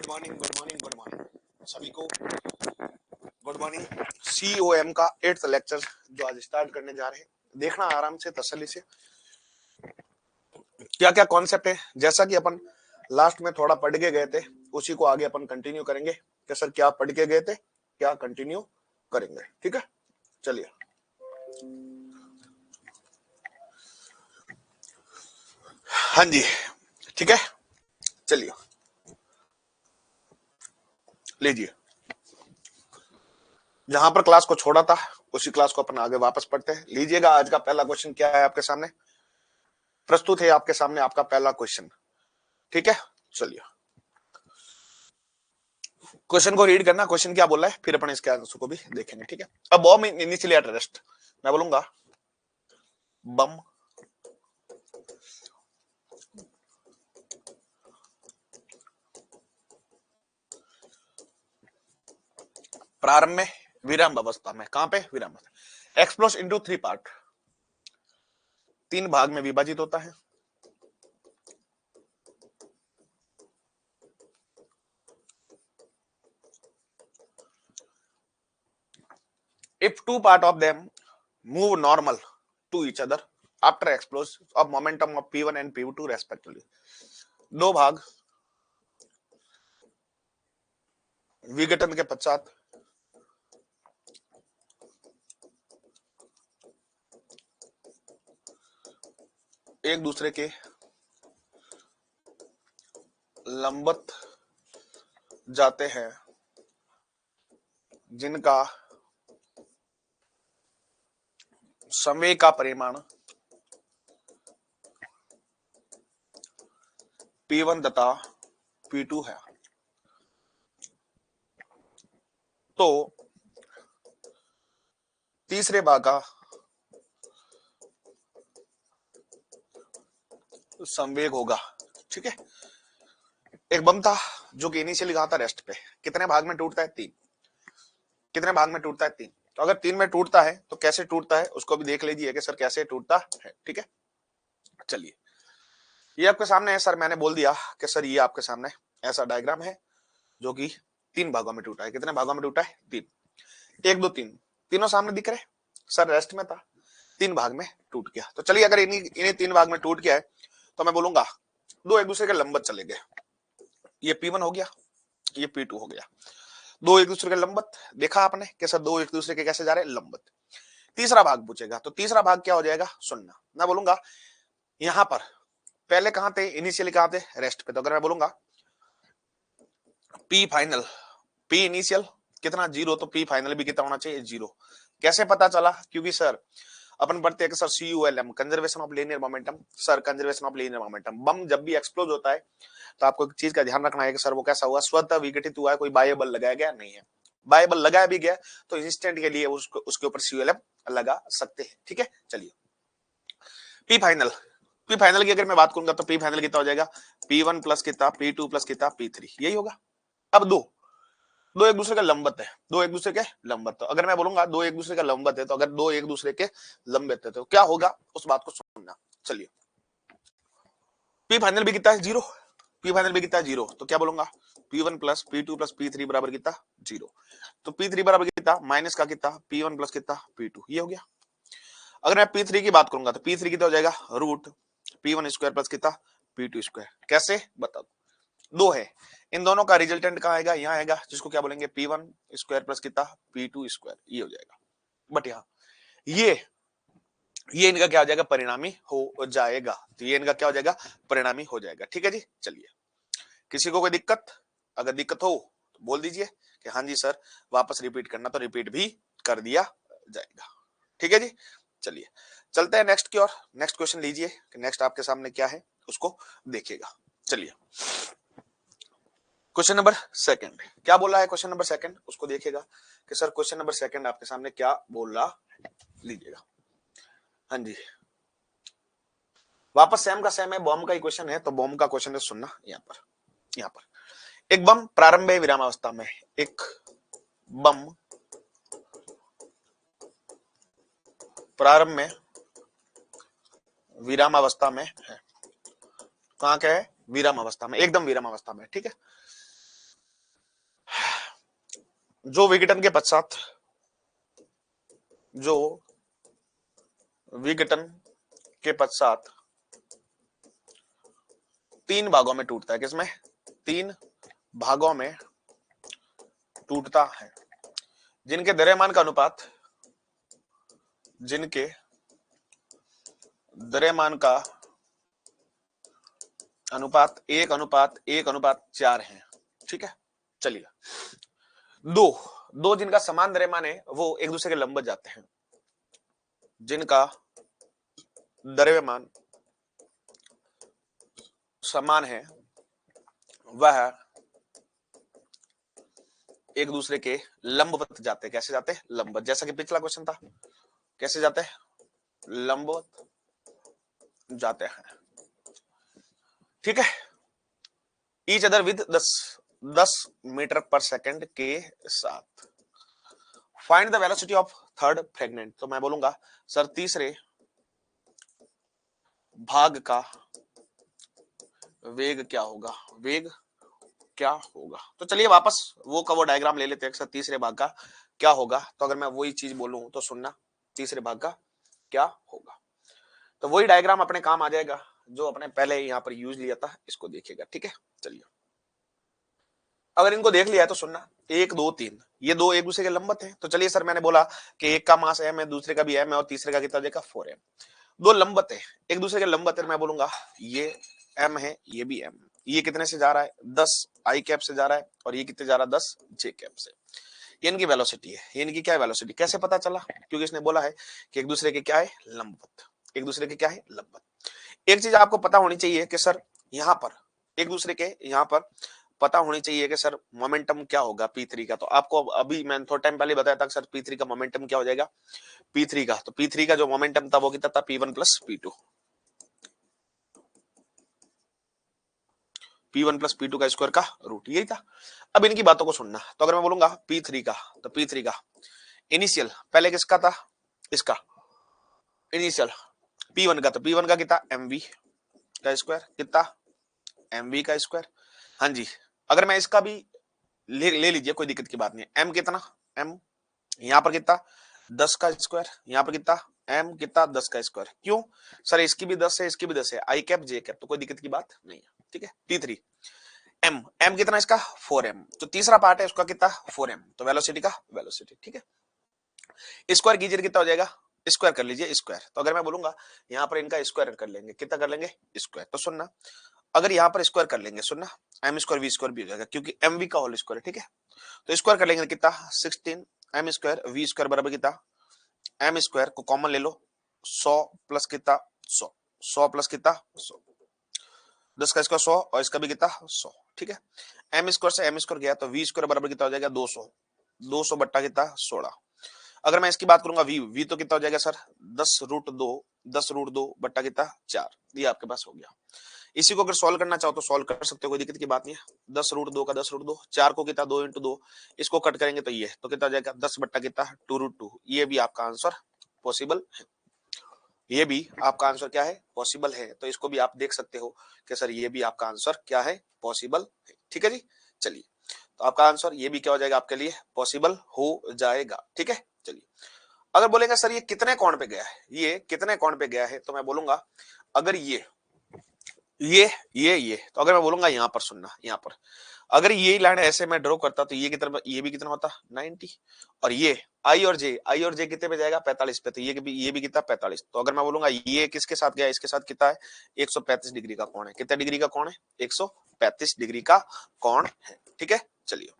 Morning, good morning, good morning सभी को। Good morning. COM का 8th लेक्चर जो आज स्टार्ट करने जा रहे हैं, देखना आराम से तसल्ली से क्या क्या कॉन्सेप्ट है। जैसा कि अपन लास्ट में थोड़ा पढ़ के गए थे, उसी को आगे अपन कंटिन्यू करेंगे कि सर क्या पढ़ के गए थे, क्या कंटिन्यू करेंगे। ठीक है, चलिए। हाँ जी, ठीक है, चलिए लीजिए। जहां पर क्लास को छोड़ा था उसी क्लास को अपन आगे वापस पढ़ते हैं। लीजिएगा, आज का पहला क्वेश्चन क्या है आपके सामने प्रस्तुत है, आपके सामने आपका पहला क्वेश्चन। ठीक है, चलिए क्वेश्चन को रीड करना, क्वेश्चन क्या बोला है, फिर अपन इसके आंसर को भी देखेंगे। ठीक है, अब बॉम्ब इनिशियली एट रेस्ट, मैं बोलूंगा बम प्रारंभ में विराम अवस्था में, कहां पे विराम अवस्था, एक्सप्लोस इनटू 3 पार्ट, 3 भाग में विभाजित होता है। If 2 part of them move normal to each other after explosion of momentum of P1 and P2 respectively, दो भाग विघटन के पश्चात एक दूसरे के लंबवत जाते हैं, जिनका संवेग का परिमाण P1 तथा P2 है। तो तीसरे भाग का संवेग होगा। ठीक है, एक बम था जो कि इनिशियली कहा था रेस्ट पे, कितने भाग में टूटता है, 3। कितने भाग में टूटता है, 3। तो अगर 3 में टूटता है तो कैसे टूटता है उसको भी देख लीजिए कि सर कैसे टूटता है। ठीक है, चलिए ये आपके सामने है। सर मैंने बोल दिया कि सर ये आपके सामने ऐसा डायग्राम है जो कि 3 भागों में टूटा है। कितने भागों में टूटा है, 3। 1 2 3 तीनों सामने दिख रहे। सर रेस्ट में था, 3 भाग में टूट गया। तो चलिए अगर इन्हीं 3 भाग में टूट गया है तो मैं बोलूंगा दो एक दूसरे के लंबवत चले गए। ये P1 हो गया, ये P2 हो गया, दो एक दूसरे के लंबवत। देखा आपने कि सर दो एक दूसरे के कैसे जा रहे हैं, लंबवत। तीसरा भाग पूछेगा तो तीसरा भाग क्या हो जाएगा, सुनना। मैं बोलूंगा यहां पर पहले कहां थे, इनिशियली कहां थे, रेस्ट पे। तो अगर मैं बोलूंगा P फाइनल, P इनिशियल कितना, 0, तो P फाइनल भी कितना होना चाहिए, 0। कैसे पता चला, क्योंकि सर अपन पढ़ते हैं कि sir CULM conservation of linear momentum. Sir conservation of linear momentum, bomb जब भी एक्सप्लोज होता है तो आपको एक चीज का ध्यान रखना है कि सर वो कैसा हुआ, स्वतः विघटित हुआ है, कोई बाह्य बल लगाया गया नहीं है। बाह्य बल लगाया भी गया तो इंस्टेंट के लिए उसके ऊपर CULM लगा सकते हैं। ठीक है, चलिए P फाइनल की अगर मैं बात करूंगा तो P फाइनल कितना हो जाएगा, P1 प्लस कितना, P2 प्लस कितना, P3, यही होगा। अब दो दो एक दूसरे के लंबवत है, दो एक दूसरे के लंबवत। तो अगर मैं बोलूंगा दो एक दूसरे के लंबवत है, तो अगर दो एक दूसरे के लंबवत है तो क्या होगा, उस बात को सुनना। चलिए P फाइनल भी कितना है, 0। P फाइनल भी कितना है, 0। तो क्या बोलूंगा, P1 plus P2 plus P3 बराबर कितना, 0। तो P3 बराबर कितना, माइनस का कितना, P1 प्लस कितना, P2, ये हो गया। अगर मैं P3 की बात करूंगा तो P3 कितना हो जाएगा, रूट P1 स्क्वायर प्लस कितना, P2 स्क्वायर। कैसे बता दो, 2 है, इन दोनों का रिजल्टेंट कहां आएगा, यहां आएगा, जिसको क्या बोलेंगे, P1 स्क्वायर प्लस कितना, P2 स्क्वायर, ये हो जाएगा। बट यहाँ ये इनका क्या हो जाएगा, परिणामी हो जाएगा। तो ये इनका क्या हो जाएगा, परिणामी हो जाएगा। ठीक है जी, चलिए किसी को कोई दिक्कत, अगर दिक्कत हो तो बोल दीजिए कि हाँ जी सर वापस रिपीट करना, तो रिपीट भी कर दिया जाएगा। ठीक है जी, चलिए चलते हैं नेक्स्ट की ओर। नेक्स्ट क्वेश्चन लीजिए कि नेक्स्ट आपके सामने क्या है उसको देखिएगा। चलिए क्वेश्चन नंबर 2 क्या बोल रहा है, क्वेश्चन नंबर 2 उसको देखिएगा कि सर क्वेश्चन नंबर 2 आपके सामने क्या बोल रहा है, लीजिएगा। हाँ जी, वापस सेम का सेम है, बॉम्ब का इक्वेशन है, तो बॉम्ब का क्वेश्चन है, सुनना। यहाँ पर एक बम प्रारंभ विरामावस्था में, एक बम प्रारंभ में विरामावस्था में है। कहां क्या है, विराम अवस्था में, एकदम विराम अवस्था में। ठीक है, जो विघटन के पश्चात, जो विघटन के पश्चात तीन भागों में टूटता है, किसमें? तीन भागों में टूटता है, जिनके द्रव्यमान का अनुपात, जिनके द्रव्यमान का अनुपात 1:1:4 है। ठीक है, चलिए। दो दो जिनका समान द्रव्यमान है वो एक दूसरे के लंबवत जाते हैं, जिनका द्रव्यमान समान है वह एक दूसरे के लंबवत जाते हैं। कैसे जाते हैं? लंबवत, जैसा कि पिछला क्वेश्चन था, कैसे जाते हैं? लंबवत जाते हैं। ठीक है, ईच अदर विद 10 मीटर पर सेकंड के साथ। Find the velocity of third fragment. तो मैं बोलूंगा सर तीसरे भाग का वेग क्या होगा? वेग क्या होगा? तो चलिए वापस वो का वो डायग्राम ले लेते हैं। सर तीसरे भाग का क्या होगा? तो अगर मैं वही चीज बोलूं तो सुनना, तीसरे भाग का क्या होगा, तो वही डायग्राम अपने काम आ जाएगा जो अपने पहले यहाँ पर यूज लिया था, इसको देखिएगा। ठीक है, चलिए अगर इनको देख लिया है तो सुनना, 1 2 3 ये दो एक दूसरे के लंबवत हैं। तो चलिए सर मैंने बोला कि एक का मास m है, दूसरे का भी m है और तीसरे का कितना देगा 4m। दो लंबवत है, एक दूसरे के लंबवत है, मैं बोलूंगा ये m है, ये भी m। ये कितने से जा रहा है? 10 i कैप से जा रहा है और ये कितने जा रहा है? 10 j कैप से। ये इनकी वेलोसिटी है। ये इनकी क्या है? वेलोसिटी। कैसे पता चला? क्योंकि इसने बोला है कि एक दूसरे के क्या है? लंबवत। एक दूसरे के क्या है? लंबवत। एक चीज आपको पता होनी चाहिए कि सर यहाँ पर एक दूसरे के यहाँ पर पता होनी चाहिए कि सर मोमेंटम क्या होगा P3 का। तो आपको अभी मैंने थोड़ा टाइम पहले बताया था कि सर P3 का मोमेंटम क्या हो जाएगा? P3 का, तो P3 का जो मोमेंटम था वो कितना था? P1 plus P2। P1 plus P2 का स्क्वायर का रूट, यही था। अब इनकी बातों को सुनना। तो अगर मैं बोलूंगा P3 का, तो P3 का इनिशियल पहले किसका था? इसका इनिशियल P1 का, तो P1 का कितना? MV का स्क्वायर, कितना? MV का स्क्वायर। हाँ जी, अगर मैं इसका भी ले लीजिए, कोई दिक्कत की बात नहीं है। M कितना? M यहाँ पर कितना? 10 का स्क्वायर। यहाँ पर कितना? M कितना? 10 का स्क्वायर। क्यों सर? इसकी भी 10 है, इसकी भी 10 है, आई कैप जे कैप, तो कोई दिक्कत की बात नहीं है। ठीक है, P3 M कितना इसका? 4m। तो तीसरा पार्ट है उसका कितना? 4m। तो वेलोसिटी का वेलोसिटी। ठीक है, स्क्वायर कीजिए कितना हो जाएगा? स्क्वायर कर लीजिए स्क्वायर। तो अगर मैं बोलूंगा यहाँ पर इनका स्क्वायर कर लेंगे, कितना कर लेंगे? स्क्वायर। तो सुनना, अगर यहाँ पर स्क्वायर कर लेंगे, सुनना, एम स्क्वायर वी स्क्वायर भी हो जाएगा क्योंकि एम वी का होल स्क्वायर है। ठीक है, तो स्क्वायर कर लेंगे कितना? 16 एम स्क्वायर वी स्क्वायर बराबर कितना? एम स्क्वायर को कॉमन ले लो, 100 प्लस कितना? 100। 100 प्लस कितना? 100। 10 का स्क्वायर 100 और इसका भी कितना? 100। ठीक है, एम स्क्वायर से एम स्क्वायर गया तो वी स्क्वायर बराबर कितना हो जाएगा? 200। 200 बट्टा कितना? 16। अगर मैं इसकी बात करूंगा वी तो कितना हो जाएगा सर? 10√2। 10√2 बट्टा कितना? 4। ये आपके पास हो गया। इसी को अगर सॉल्व करना चाहो तो सॉल्व कर सकते हो, कोई दिक्कत की बात नहीं है। 10√2 का 10√2, 4 को कितना? 2 × 2, इसको कट करेंगे तो ये तो कितना हो जाएगा? 10 बट्टा कितना? 2√2। ये भी आपका आंसर पॉसिबल है। ये भी आपका आंसर क्या है? पॉसिबल है। तो इसको भी आप देख सकते हो कि सर ये भी आपका आंसर क्या है? पॉसिबल है। ठीक है जी, चलिए तो आपका आंसर ये भी क्या हो जाएगा? आपके लिए पॉसिबल हो जाएगा। ठीक है, चलिए अगर बोलेंगे सर ये कितने कोण पे गया है, ये कितने कोण पे गया है, तो मैं बोलूंगा अगर ये तो अगर मैं बोलूंगा यहाँ पर, सुनना, यहाँ पर अगर ये लाइन ऐसे मैं ड्रॉ करता तो ये कितना, ये भी कितना होता? 90। और ये आई और जे कितने पे जाएगा? 45 पे। तो ये भी कितना? 45। तो अगर मैं बोलूंगा ये किसके साथ गया? इसके साथ कितना है? 135 डिग्री का कोण है। कितने डिग्री का कोण है? 135 डिग्री का कोण है। ठीक है, चलिए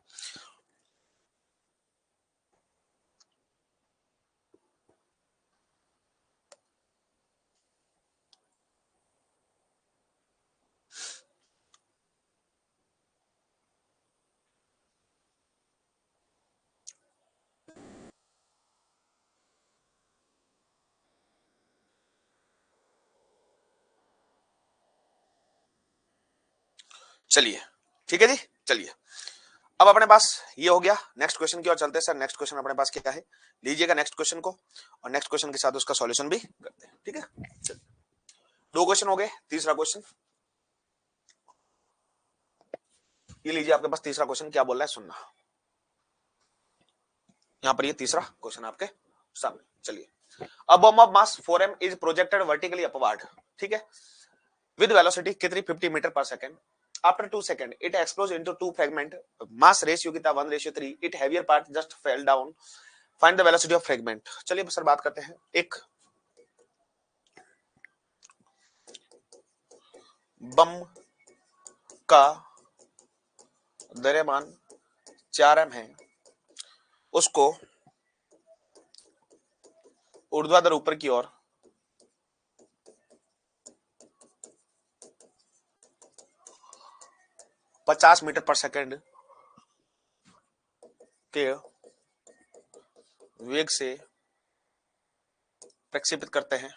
चलिए ठीक है जी, चलिए अब अपने पास ये हो गया। नेक्स्ट क्वेश्चन की ओर चलते हैं। सर नेक्स्ट क्वेश्चन अपने पास क्या है? लीजिएगा नेक्स्ट क्वेश्चन को, और नेक्स्ट क्वेश्चन के साथ उसका सॉल्यूशन भी करते हैं। ठीक है, चलिए दो क्वेश्चन हो गए, तीसरा क्वेश्चन ये लीजिए। आपके पास तीसरा क्वेश्चन क्या बोल रहा है, सुनना। यहां पर ये तीसरा क्वेश्चन आपके सामने। चलिए, a bomb of mass 4m is projected vertically upward, ठीक है, with velocity कितनी 50 मीटर पर second. After 2 second it explodes into two fragment, mass ratio कितना 1:3, it heavier part just fell down, find the velocity of fragment. चलिए sir बात करते हैं, एक बम का द्रव्यमान 4m है, उसको ऊर्ध्वाधर ऊपर की ओर 50 मीटर पर सेकंड के वेग से प्रक्षेपित करते हैं।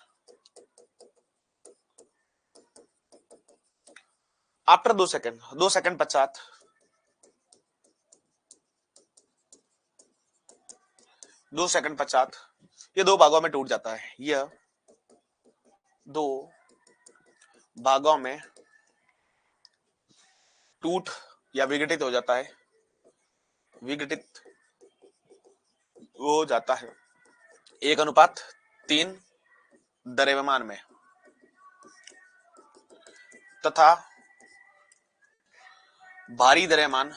आफ्टर 2 सेकंड पश्चात ये दो भागों में टूट जाता है, यह दो भागों में टूट या विघटित हो जाता है, विघटित हो जाता है 1:3 द्रव्यमान में, तथा भारी द्रव्यमान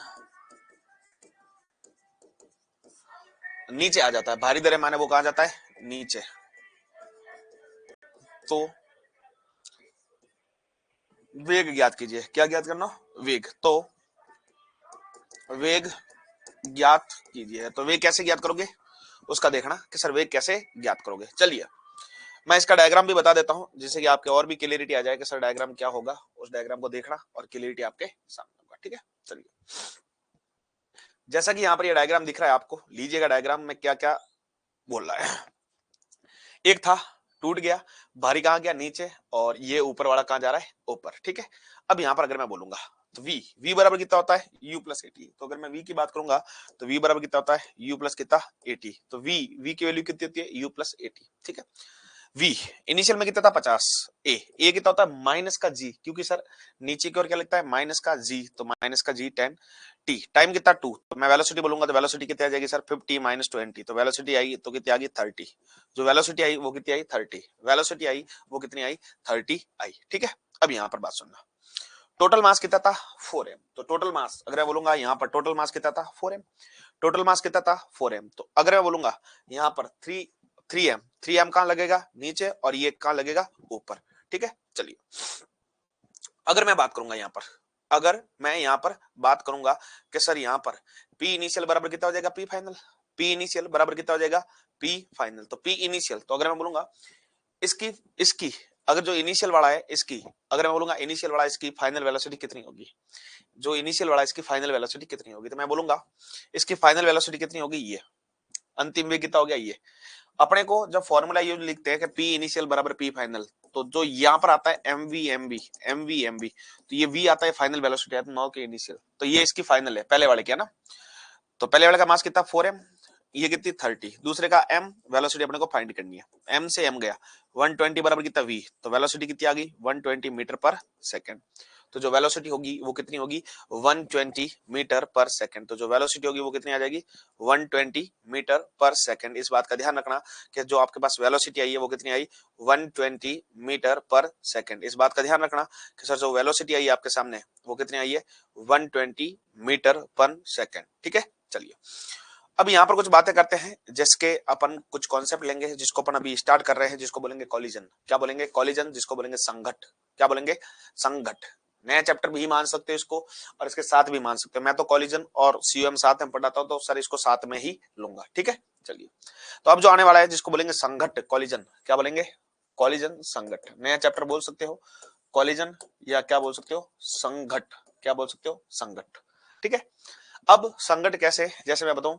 नीचे आ जाता है। भारी द्रव्यमान है वो कहां जाता है, नीचे। तो वेग ज्ञात कीजिए, क्या ज्ञात करना, वेग। तो वेग ज्ञात कीजिए, तो वेग कैसे ज्ञात करोगे उसका देखना कि सर वेग कैसे ज्ञात करोगे। चलिए मैं इसका डायग्राम भी बता देता हूं, जिससे कि आपके और भी क्लियरिटी आ जाए कि सर डायग्राम क्या होगा, उस डायग्राम को देखना और क्लियरिटी आपके सामने होगा, ठीक है। चलिए, जैसा कि यहां पर ये डायग्राम दिख रहा है आपको, लीजिएगा डायग्राम में क्या क्या बोल रहा है। एक था, टूट गया, भारी कहां गया, नीचे, और ये ऊपर वाला कहां जा रहा है, ऊपर, ठीक है। अब यहां पर अगर मैं बोलूंगा तो v बराबर कितना होता है, u प्लस एटी। तो अगर मैं v की बात करूंगा तो v बराबर कितना होता है, u प्लस कितना एटी। तो v की वैल्यू कितनी होती है, u प्लस एटी, ठीक है। v इनिशियल में कितना था 50, ए कितना होता है माइनस का g, क्योंकि सर नीचे की ओर क्या लिखता है माइनस का g, तो माइनस का g 10, t टाइम कितना 2, तो मैं वेलोसिटी बोलूंगा तो वेलोसिटी कितनी आ जाएगी सर 50 माइनस 20, तो वेलोसिटी आई तो कितनी आ गई 30, जो वेलोसिटी आई वो कितनी आई 30, वेलोसिटी आई वो कितनी आई 30 आई, ठीक है। अब यहां पर बात सुनना, टोटल मास कितना था 4m, तो टोटल मास अगर मैं बोलूंगा यहां पर टोटल मास कितना था 4m, टोटल मास कितना था 4m, तो अगर मैं बोलूंगा यहां पर 3m कहां लगेगा, नीचे, और ये कहां लगेगा, ऊपर, ठीक है। चलिए अगर मैं बात करूंगा यहां पर, अगर मैं यहां पर बात करूंगा कि सर यहां पर P इनिशियल बराबर कितना हो जाएगा, P फाइनल, P इनिशियल बराबर कितना हो जाएगा, P फाइनल। तो P इनिशियल, तो अगर मैं बोलूंगा इसकी इसकी अगर जो इनिशियल वाला है इसकी, अगर मैं बोलूंगा इनिशियल वाला इसकी फाइनल वेलोसिटी कितनी होगी, जो इनिशियल वाला इसकी फाइनल वेलोसिटी कितनी होगी, तो मैं बोलूंगा इसकी फाइनल वेलोसिटी कितनी होगी, ये अंतिम वेग कितना हो गया, ये अपने को जब फॉर्मूला यूज लिखते हैं कि P इनिशियल बराबर P फाइनल, तो जो यहाँ पर आता है mv तो ये v आता है फाइनल वेलोसिटी, नौ के इनिशियल, तो ये इसकी फाइनल है पहले वाले क्या ना, तो पहले वाले का मास कितना 4m, ये कितनी 30, दूसरे का m वेलोसिटी अपने को फाइंड करनी है, m से m गया 120 बराबर कितना v, तो वेलोसिटी कितनी आ गई 120 मीटर पर सेकंड, तो जो वेलोसिटी होगी वो कितनी होगी 120 मीटर पर सेकंड, तो जो वेलोसिटी होगी वो कितनी आ जाएगी 120 मीटर पर सेकंड। इस बात का ध्यान रखना कि जो आपके पास वेलोसिटी आई है वो कितनी आई 120 मीटर पर सेकंड। इस बात का ध्यान रखना कि सर जो वेलोसिटी आई है आपके सामने वो कितनी आई है 120 मीटर पर सेकंड, ठीक है। चलिए अब यहाँ पर कुछ बातें करते हैं, जिसके अपन कुछ कॉन्सेप्ट लेंगे, जिसको अपन अभी स्टार्ट कर रहे हैं, जिसको बोलेंगे कॉलिजन। क्या बोलेंगे, कॉलिजन, जिसको बोलेंगे संघट। क्या बोलेंगे, संघट। नया चैप्टर भी मान सकते हो इसको, और इसके साथ भी मान सकते हो। मैं तो कॉलिजन और सीओएम साथ में पढ़ाता हूं, तो सर इसको साथ में ही लूंगा, ठीक है। चलिए तो अब जो आने वाला है जिसको बोलेंगे संघट, कॉलिजन। क्या बोलेंगे, कॉलिजन, संघट। नया चैप्टर बोल सकते हो कॉलिजन, या क्या बोल सकते हो संघट। क्या बोल सकते हो, संघट, ठीक है। अब संघट कैसे, जैसे मैं बताऊं,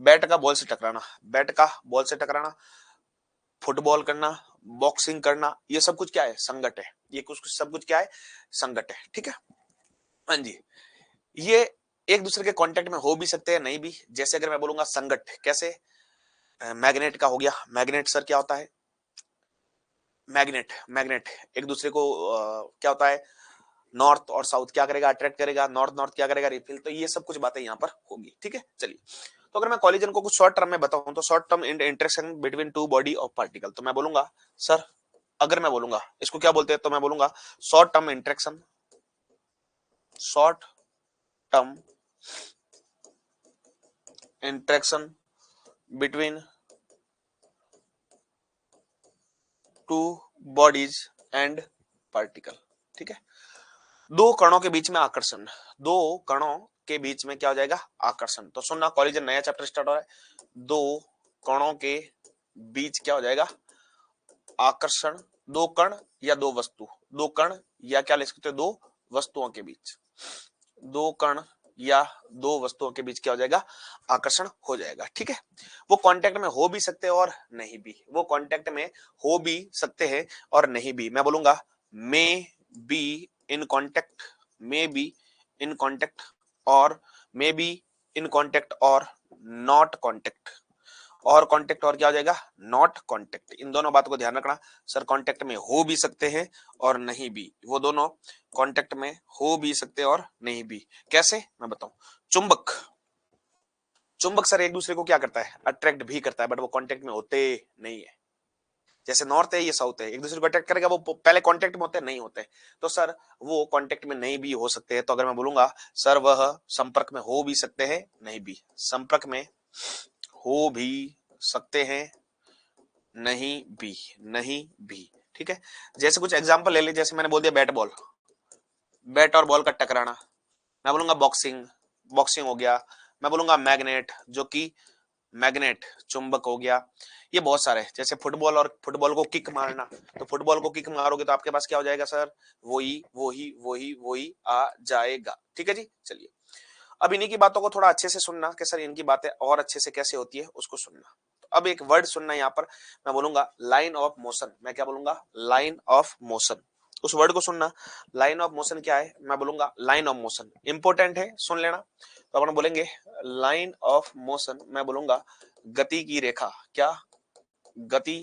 बैट का बॉल से टकराना, बैट का बॉल से टकराना, फुटबॉल करना, बॉक्सिंग करना, ये सब कुछ क्या है, संघट है। ये कुछ सब कुछ क्या है, संघट है, ठीक है। हाँ जी, ये एक दूसरे के कांटेक्ट में हो भी सकते हैं, नहीं भी। जैसे अगर मैं बोलूंगा संघट कैसे, मैग्नेट का हो गया, मैग्नेट सर क्या होता है, मैग्नेट, मैग्नेट एक दूसरे को क्या होता है, नॉर्थ और साउथ क्या करेगा, अट्रैक्ट करेगा, नॉर्थ नॉर्थ क्या करेगा, रिपील। तो ये सब कुछ बातें यहाँ पर होगी, ठीक है। चलिए तो अगर मैं कॉलिजन को कुछ शॉर्ट टर्म में बताऊं तो short term interaction between two body of particle, तो मैं बोलूंगा सर, अगर मैं बोलूंगा इसको क्या बोलते हैं, तो मैं बोलूंगा short term interaction, short term interaction between two bodies and particle. ठीक है, दो कणों के बीच में आकर्षण, दो कणों के बीच में क्या हो जाएगा, आकर्षण। तो सुनना, कॉलिजन नया चैप्टर स्टार्ट हो रहा है, दो कणों के बीच क्या हो जाएगा, आकर्षण। दो कण या दो वस्तु, दो कण या क्या ले सकते हो, दो वस्तुओं के बीच, दो कण या दो वस्तुओं के बीच क्या हो जाएगा, आकर्षण हो जाएगा। ठीक है, वो कांटेक्ट में हो भी सकते हैं और नहीं भी, वो कांटेक्ट में हो भी सकते हैं और नहीं भी। मैं बोलूंगा may be in contact, may be in contact और मे बी इन कांटेक्ट और नॉट कांटेक्ट, और कांटेक्ट और क्या हो जाएगा, नॉट कांटेक्ट। इन दोनों बातों को ध्यान रखना, सर कांटेक्ट में हो भी सकते हैं और नहीं भी, वो दोनों कांटेक्ट में हो भी सकते हैं और नहीं भी। कैसे, मैं बताऊं। चुंबक, चुंबक सर एक दूसरे को क्या करता है, अट्रैक्ट भी करता है, बट वो कांटेक्ट में होते नहीं है। जैसे नॉर्थ है ये साउथ है, एक दूसरे को अट्रैक्ट करेगा, वो पहले कांटेक्ट में होते नहीं होते, तो सर वो कांटेक्ट में नहीं भी हो सकते हैं। तो अगर मैं बोलूंगा सर वह संपर्क में हो भी सकते हैं, नहीं भी, संपर्क में हो भी सकते हैं, नहीं भी, नहीं भी। ठीक है, जैसे कुछ एग्जांपल ले ले, जैसे मैंने बोल दिया बैट बॉल, बैट और बॉल का टकराना, मैं बोलूंगा बॉक्सिंग, बॉक्सिंग हो गया। मैं बोलूंगा मैग्नेट, जो कि मैग्नेट चुंबक हो गया। ये बहुत सारे, जैसे फुटबॉल और फुटबॉल को किक मारना, तो फुटबॉल को किक मारोगे तो आपके पास क्या हो जाएगा सर, वही वही वही वही आ जाएगा। ठीक है जी, चलिए अब इन्हीं की बातों को थोड़ा अच्छे से सुनना कि सर इनकी बातें और अच्छे से कैसे होती है उसको सुनना। तो अब एक वर्ड सुनना, यहाँ पर मैं बोलूंगा लाइन ऑफ मोशन, मैं क्या बोलूंगा, लाइन ऑफ मोशन। उस वर्ड को सुनना, लाइन ऑफ मोशन क्या है, मैं बोलूंगा लाइन ऑफ मोशन, इंपॉर्टेंट है, सुन लेना। तो अपन बोलेंगे लाइन ऑफ मोशन, मैं बोलूंगा गति की रेखा, क्या, गति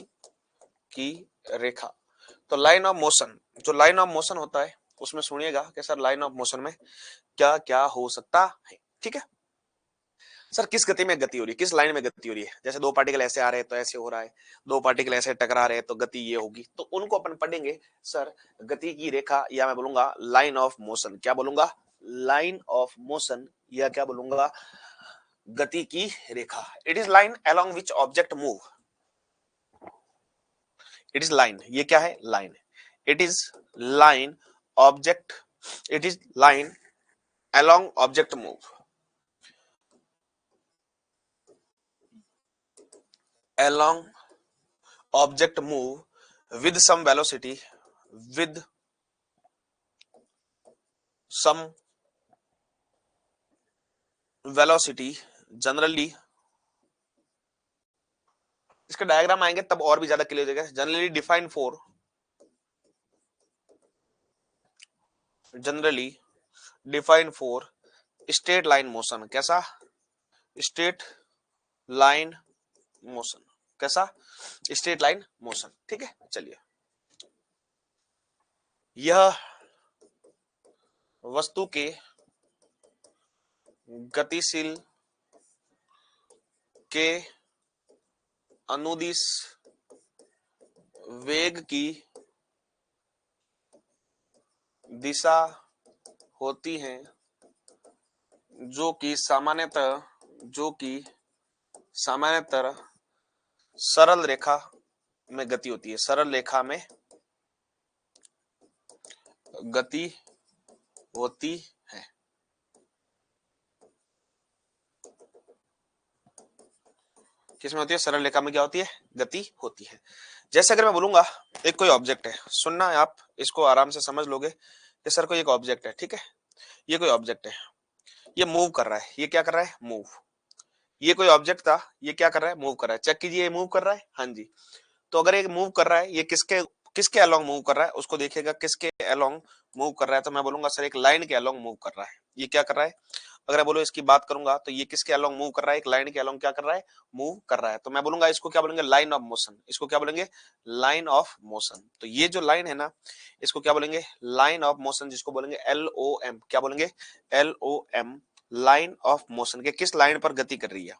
की रेखा। तो लाइन ऑफ मोशन, जो लाइन ऑफ मोशन होता है उसमें सुनिएगा कि सर लाइन ऑफ मोशन में क्या क्या हो सकता है। ठीक है, सर किस गति में गति हो रही है, किस लाइन में गति हो रही है, जैसे दो पार्टिकल ऐसे आ रहे हैं तो ऐसे हो रहा है, दो पार्टिकल ऐसे टकरा रहे हैं तो गति ये होगी, तो उनको अपन पढ़ेंगे सर गति की रेखा, या मैं बोलूंगा लाइन ऑफ मोशन। क्या बोलूंगा, लाइन ऑफ मोशन, या क्या बोलूंगा, गति की रेखा। It is line along which object move, it is line, ये क्या है, line, it is line object, it is line along object move, along object move with some velocity, with some velocity generally, इसके diagram आएंगे तब और भी ज्यादा clear हो जाएगा। Generally defined for, generally defined for straight line motion, कैसा, straight line motion, कैसा, स्ट्रेट लाइन मोशन। ठीक है, चलिए यह वस्तु के गतिशील के अनुदिश वेग की दिशा होती है, जो कि सामान्यतः, जो कि सामान्यतः सरल रेखा में गति होती है, सरल रेखा में गति होती है। किसमें होती है, सरल रेखा में क्या होती है, गति होती है। जैसे अगर मैं बोलूंगा एक कोई ऑब्जेक्ट है, सुनना आप इसको आराम से समझ लोगे कि सर कोई एक ऑब्जेक्ट है, ठीक है, ये कोई ऑब्जेक्ट है, ये मूव कर रहा है, ये क्या कर रहा है, मूव, ये कोई ऑब्जेक्ट था, ये क्या कर रहा है, मूव कर रहा है, चेक कीजिए ये मूव कर रहा है, हाँ जी। तो अगर ये मूव कर रहा है, ये किसके किसके अलोंग मूव कर रहा है, उसको देखिएगा किसके अलोंग मूव कर रहा है, तो मैं बोलूंगा सर एक लाइन के अलोंग मूव कर रहा है। ये क्या कर रहा है, अगर मैं बोलो इसकी बात करूंगा तो ये किसके अलोंग मूव कर रहा है, एक लाइन के अलोंग क्या कर रहा है, मूव कर रहा है। तो मैं बोलूंगा इसको क्या बोलेंगे, लाइन ऑफ मोशन, इसको क्या बोलेंगे, लाइन ऑफ मोशन। तो ये जो लाइन है ना, इसको क्या बोलेंगे, लाइन ऑफ मोशन, जिसको बोलेंगे LOM, क्या बोलेंगे, LOM, लाइन ऑफ मोशन के किस लाइन पर गति कर रही है।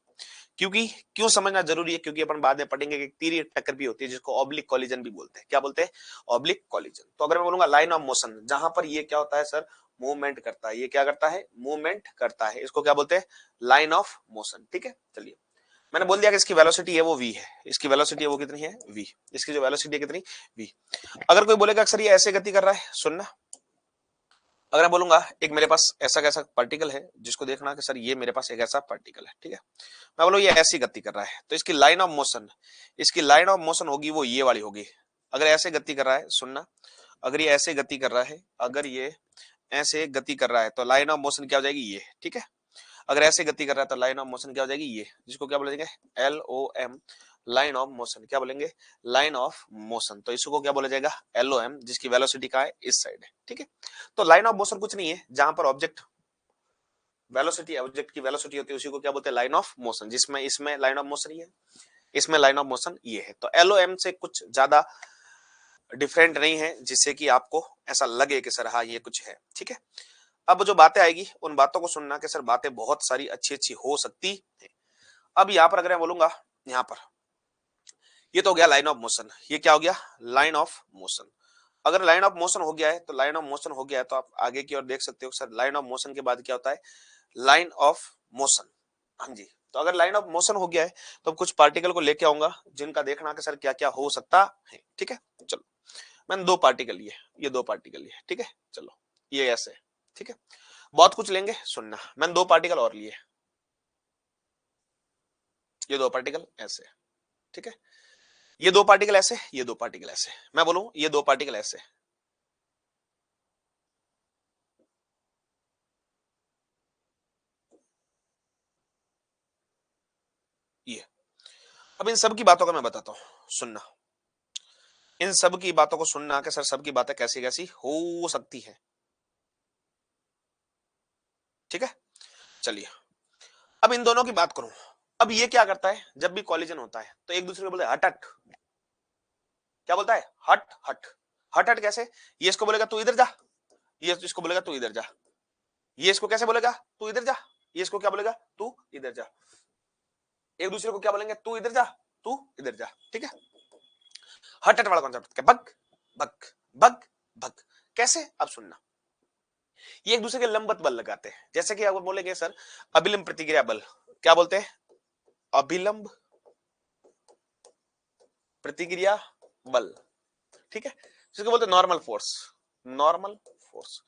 क्योंकि क्यों समझना जरूरी है, क्योंकि अपन बाद में पढ़ेंगे कि तीर टक्कर भी होती है जिसको ऑब्लिक कॉलिजन भी बोलते हैं। क्या बोलते हैं? Oblique collision. तो अगर मैं बोलूंगा लाइन ऑफ मोशन, जहां पर ये क्या होता है सर, मूवमेंट करता है, ये क्या करता है, मूवमेंट करता है, इसको क्या बोलते हैं, लाइन ऑफ मोशन। ठीक है, चलिए मैंने बोल दिया कि इसकी वेलोसिटी है वो v है, इसकी वेलोसिटी है वो कितनी है v, इसकी जो वेलोसिटी है कितनी v। अगर कोई बोलेगा अक्सर ये ऐसे गति कर रहा है, सुनना, अगर मैं बोलूंगा एक मेरे पास ऐसा कैसा पार्टिकल है जिसको देखना कि सर ये मेरे पास एक ऐसा पार्टिकल है, ठीक है, मैं बोलूं ये ऐसी गति कर रहा है, तो इसकी लाइन ऑफ मोशन, इसकी लाइन ऑफ मोशन होगी वो ये वाली होगी। अगर ऐसे गति कर रहा है, सुनना, अगर ये ऐसे गति कर रहा है, अगर ये ऐसे गति कर रहा है तो लाइन ऑफ मोशन क्या हो जाएगी ये, ठीक है। अगर ऐसे गति कर रहा है तो लाइन ऑफ मोशन क्या हो जाएगी ये, जिसको क्या बोलेंगे, LOM, लाइन ऑफ मोशन। क्या बोलेंगे, लाइन ऑफ मोशन। तो इसको क्या बोला जाएगा, LOM, जिसकी वेलोसिटी का है इस साइड है, ठीक है। तो लाइन ऑफ मोशन कुछ नहीं है, जहां पर ऑब्जेक्ट वेलोसिटी, ऑब्जेक्ट की वेलोसिटी होती है उसी को क्या बोलते हैं, लाइन ऑफ मोशन। जिसमें इसमें लाइन ऑफ मोशन ये है, इसमें लाइन ऑफ मोशन ये है। तो LOM से कुछ ज्यादा डिफरेंट नहीं है जिससे कि आपको ऐसा लगे कि सर हाँ ये कुछ है, ठीक है। अब जो बातें आएगी उन बातों को सुनना कि सर बातें बहुत सारी अच्छी अच्छी हो सकती है। अब यहां पर अगर मैं बोलूंगा, यहां पर ये तो हो गया लाइन ऑफ मोशन, ये क्या हो गया, लाइन ऑफ मोशन। अगर लाइन ऑफ मोशन हो गया है तो लाइन ऑफ मोशन हो गया है तो आप आगे की ओर देख सकते हो सर लाइन ऑफ मोशन के बाद क्या होता है, लाइन ऑफ मोशन। हाँ जी, तो अगर लाइन ऑफ मोशन हो गया है तो कुछ पार्टिकल को लेके आऊंगा जिनका देखना कि सर क्या क्या हो सकता है, ठीक है। चलो मैंने दो पार्टिकल लिए, ये दो पार्टिकल लिए, ठीक है। चलो ये ऐसे, ठीक है, बहुत कुछ लेंगे, सुनना, मैंने दो पार्टिकल और लिए, ये दो पार्टिकल ऐसे, ठीक है, ये दो पार्टिकल ऐसे, ये दो पार्टिकल ऐसे, मैं बोलूं ये दो पार्टिकल ऐसे, ये। अब इन सब की बातों का मैं बताता हूं, सुनना, इन सब की बातों को सुनना कि सर सब की बातें कैसी कैसी हो सकती है, ठीक है। चलिए अब इन दोनों की बात करूं, अब ये क्या करता है, जब भी कॉलिजन होता है तो एक दूसरे को बोलते हैं हट हट, क्या बोलता है, हट हट। हट हट कैसे, ये इसको बोलेगा तू इधर जा, ये इसको बोलेगा तू इधर जा, ये इसको कैसे बोलेगा, तू इधर जा, ये इसको क्या बोलेगा, तू इधर जा। एक दूसरे को क्या बोलेंगे, तू इधर जा, तू इधर जा, ठीक है। हट हट वाला कॉन्सेप्ट क्या, बग बग बग बग, कैसे, अब सुनना, ये एक दूसरे के लंबवत बल लगाते हैं, जैसे कि आप बोलेंगे सर अभिलंब प्रतिक्रिया बल, क्या बोलते हैं, अभिलंब प्रतिक्रिया बल, ठीक है, जिसको बोलते हैं नॉर्मल फोर्स, नॉर्मल फोर्स।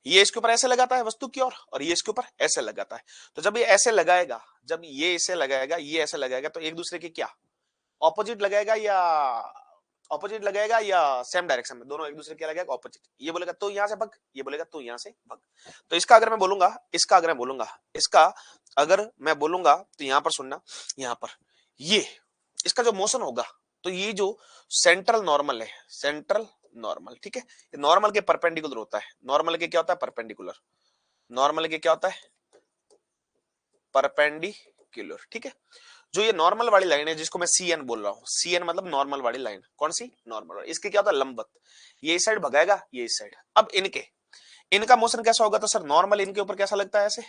ये इसके ऊपर ऐसे लगाता है वस्तु की ओर और ये इसके ऊपर ऐसे लगाता है। तो जब ये ऐसे लगाएगा, जब ये इसे लगाएगा, ये ऐसे लगाएगा, तो एक दूसरे के क्या ऑपोजिट लगाएगा या ऑपोजिट लगाएगा या सेम डायरेक्शन में, दोनों एक दूसरे क्या लगाएगा, ऑपोजिट। ये बोलेगा तो यहां से भग, ये बोलेगा तो यहां से भग। तो इसका अगर मैं बोलूंगा, इसका अगर मैं बोलूंगा, इसका अगर मैं बोलूंगा तो यहां पर सुनना, यहां पर ये इसका जो मोशन होगा, तो ये जो सेंट्रल नॉर्मल है, सेंट्रल नॉर्मल, ठीक है, नॉर्मल के परपेंडिकुलर होता है, नॉर्मल के क्या होता है, परपेंडिकुलर, नॉर्मल के क्या होता है, परपेंडिकुलर, ठीक है। जो ये नॉर्मल वाली लाइन है जिसको मैं CN बोल रहा हूं, CN मतलब नॉर्मल वाली लाइन, कौन सी, नॉर्मल, इसके क्या होता है, लंबवत, ये इस साइड भगाएगा, ये इस साइड। अब इनके, इनका मोशन कैसा होगा, तो सर नॉर्मल इनके ऊपर कैसा लगता है, ऐसे,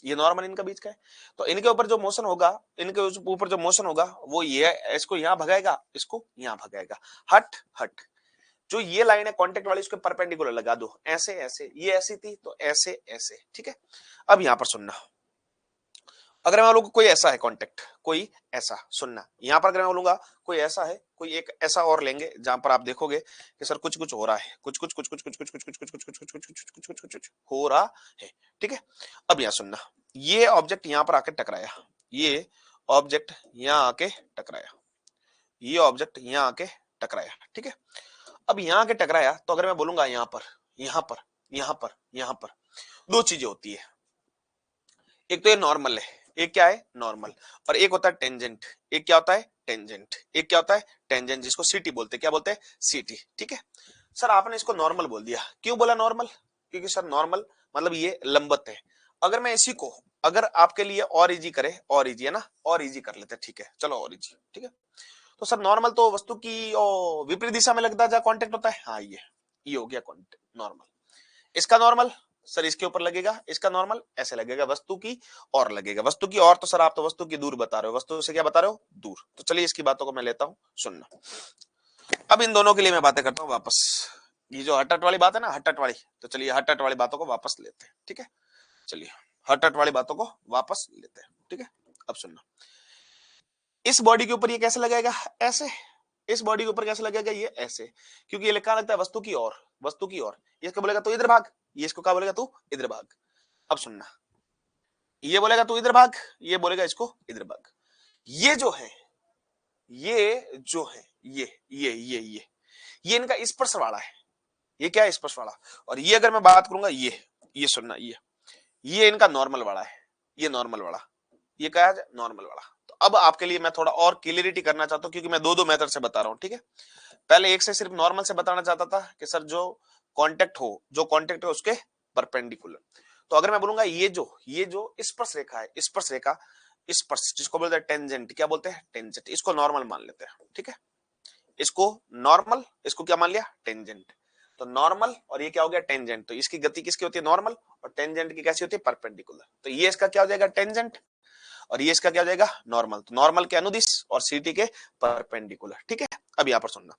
ये नॉर्मल इनका बीच का है, तो इनके ऊपर जो मोशन होगा, इनके ऊपर जो मोशन होगा वो ये इसको यहां भगाएगा, इसको यहां भगाएगा, हट हट। जो ये लाइन है कांटेक्ट वाली, इसके परपेंडिकुलर लगा दो, ऐसे ऐसे, ये ऐसी थी तो ऐसे ऐसे, ठीक है। अब यहां पर सुनना, अगर मैं बोलूंगा कोई ऐसा है कांटेक्ट, कोई ऐसा, सुनना, यहां पर अगर मैं बोलूंगा कोई ऐसा है, कोई एक ऐसा और लेंगे जहां पर आप देखोगे कि सर कुछ कुछ हो रहा है, कुछ कुछ कुछ कुछ कुछ कुछ कुछ कुछ कुछ कुछ कुछ कुछ कुछ कुछ कुछ कुछ हो रहा है, ठीक है। अब यहां सुनना, ये ऑब्जेक्ट यहां पर आके टकराया, ये ऑब्जेक्ट यहां आके टकराया, ये ऑब्जेक्ट यहां आके टकराया, ठीक है। अब यहां आके टकराया तो अगर मैं बोलूंगा यहां पर, यहां पर, यहां पर, यहां पर, दो चीजें होती है, एक तो ये नॉर्मल है, एक क्या है, नॉर्मल, और एक होता है टेंजेंट, एक क्या होता है, टेंजेंट, एक क्या होता है, टेंजेंट, जिसको सीटी बोलते हैं, क्या बोलते हैं, सीटी, ठीक है। सर आपने इसको नॉर्मल बोल दिया, क्यों बोला नॉर्मल, क्योंकि सर नॉर्मल मतलब ये लंबवत है। अगर मैं इसी को, अगर आपके लिए और इजी करे, और इजी है ना, और इजी कर लेते हैं, ठीक है, चलो और इजी, ठीक है। तो सर नॉर्मल तो वस्तु की विपरीत दिशा में लगता है जहां कांटेक्ट होता है, हाँ ये हो गया कांटेक्ट नॉर्मल। इसका नॉर्मल, सर इसके ऊपर लगेगा, इसका नॉर्मल ऐसे लगेगा, वस्तु की और लगेगा, वस्तु की और, तो सर आप तो वस्तु की दूर बता रहे हो, वस्तु से क्या बता रहे हो, दूर। तो चलिए इसकी बातों को मैं लेता हूं सुनना। अब इन दोनों के लिए मैं बातें करता हूं वापस। ये जो हट हट वाली बात है ना, हट हट वाली, तो चलिए हट हट वाली बातों को वापस लेते हैं, ठीक है। चलिए हट हट वाली बातों को वापस लेते हैं, ठीक है। अब सुनना, इस बॉडी के ऊपर ये कैसे लगेगा, ऐसे। इस बॉडी के ऊपर कैसे लगेगा, ये ऐसे, क्योंकि ये लिखा लगता है वस्तु की ओर, वस्तु की ओर। ये इसको बोलेगा तू इधर भाग, ये इसको क्या बोलेगा, तू इधर भाग। अब सुनना, ये बोलेगा तू इधर भाग, ये बोलेगा इसको इधर भाग। ये जो है, ये जो है, ये इनका स्पर्श वाला है। ये क्या है, स्पर्श वाला। और ये अगर मैं बात करूंगा, ये सुनना, ये इनका नॉर्मल वाला है, ये नॉर्मल वाला, ये क्या है, नॉर्मल वाला। तो अब आपके लिए मैं थोड़ा और क्लियरिटी करना चाहता हूं, क्योंकि मैं दो मेथड से बता रहा हूं, ठीक है। पहले एक से सिर्फ नॉर्मल से बताना चाहता था कि सर जो कांटेक्ट हो, जो कांटेक्ट है उसके परपेंडिकुलर। तो अगर मैं बोलूंगा ये जो स्पर्श रेखा है, स्पर्श रेखा, स्पर्श जिसको बोलते हैं टेंजेंट, क्या बोलते हैं, टेंजेंट, इसको नॉर्मल मान लेते हैं, ठीक है। इसको नॉर्मल, इसको क्या मान लिया, टेंजेंट। तो नॉर्मल और ये क्या हो गया, टेंजेंट। तो इसकी गति किसकी होती है, नॉर्मल, और टेंजेंट की कैसी होती है, परपेंडिकुलर। तो ये इसका क्या हो जाएगा, टेंजेंट, और ये इसका क्या हो जाएगा, नॉर्मल। तो नॉर्मल के अनुदिश और सीटी के परपेंडिकुलर, ठीक है। अब यहां पर सुनना,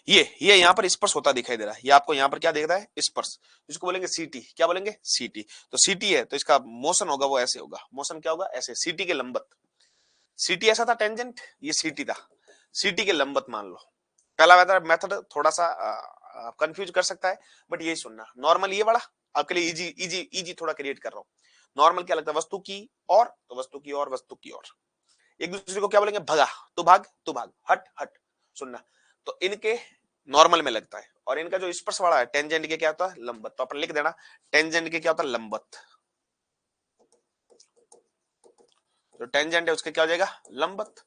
ये यहां पर स्पर्श होता दिखाई दे रहा है, ये आपको यहां पर क्या दिख रहा है, स्पर्श, जिसको बोलेंगे सीटी, क्या बोलेंगे, सीटी। तो सीटी है तो इसका मोशन होगा वो ऐसे होगा, मोशन क्या होगा, ऐसे, सीटी के लंबत। सीटी ऐसा था टेंजेंट, ये सीटी था, सीटी के लंबत मान लो। पहला मेथड थोड़ा सा कंफ्यूज कर सकता है, बट यही सुनना, नॉर्मल ये वाला आपके लिए इजी इजी इजी थोड़ा क्रिएट कर रहा हूं। नॉर्मल क्या लगता है, वस्तु की और, तो वस्तु की और, वस्तु की और, एक दूसरे को क्या बोलेंगे, भगा, तू भाग, तू भाग, हट हट। सुनना, तो इनके नॉर्मल में लगता है, और इनका जो स्पर्श वाला है टेंजेंट के क्या होता है, लंबत। तो अपन लिख देना, टेंजेंट के क्या होता है, लंबत। जो टेंजेंट है उसके क्या हो जाएगा, लंबत।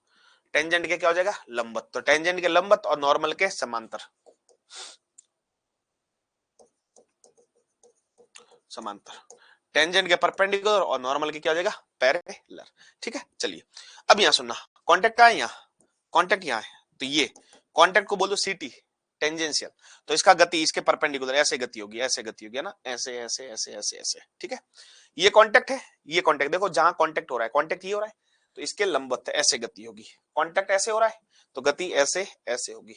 टेंजेंट के क्या हो जाएगा, लंबत। तो टेंजेंट के लंबत और नॉर्मल के समांतर, समांतर। टेंजेंट के परपेंडिकुलर और नॉर्मल के क्या हो जाएगा, पैरेलल, ठीक है। चलिए अब यहां सुनना, कांटेक्ट कहां है, यहां कांटेक्ट यहां है। तो ये कांटेक्ट को बोल दो सीटी, टेंजेंशियल। तो इसका गति इसके परपेंडिकुलर ऐसे गति होगी, ऐसे गति होगी ना, ऐसे ऐसे ऐसे ऐसे ऐसे, ठीक है। ये कांटेक्ट है, ये कांटेक्ट, देखो जहां कांटेक्ट हो रहा है, कांटेक्ट ये हो रहा है, तो इसके लंबवत ऐसे गति होगी। कांटेक्ट ऐसे हो रहा है तो गति ऐसे ऐसे होगी।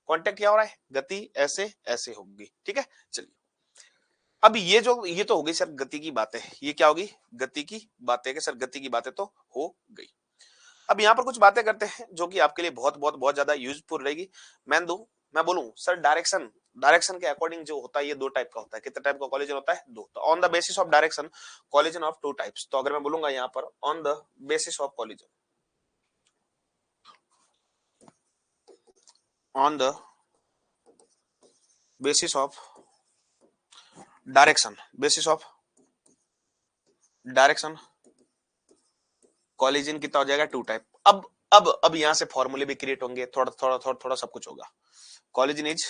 कांटेक्ट क्या हो रहा है, गति ऐसे ऐसे होगी, ठीक है। चलिए अब ये तो हो गई सर गति की बातें, ये क्या होगी, गति की बातें, सर गति की बातें तो हो गई। अब यहाँ पर कुछ बातें करते हैं जो कि आपके लिए बहुत बहुत बहुत ज्यादा यूजफुल रहेगी। मैं बोलूं सर, डायरेक्शन, डायरेक्शन के अकॉर्डिंग जो होता है ये दो टाइप का होता है। कितने टाइप का कॉलिजन होता है, दो। तो on the basis of direction collision of two types. तो अगर मैं बोलूंगा यहाँ पर on the basis of collision, on the basis of direction, basis of direction collision कितना हो जाएगा, टू टाइप। अब यहां से फॉर्मूले भी क्रिएट होंगे, थोड़ा थोड़ा थोड़ा थोड़ा सब कुछ होगा। कॉलिजन इज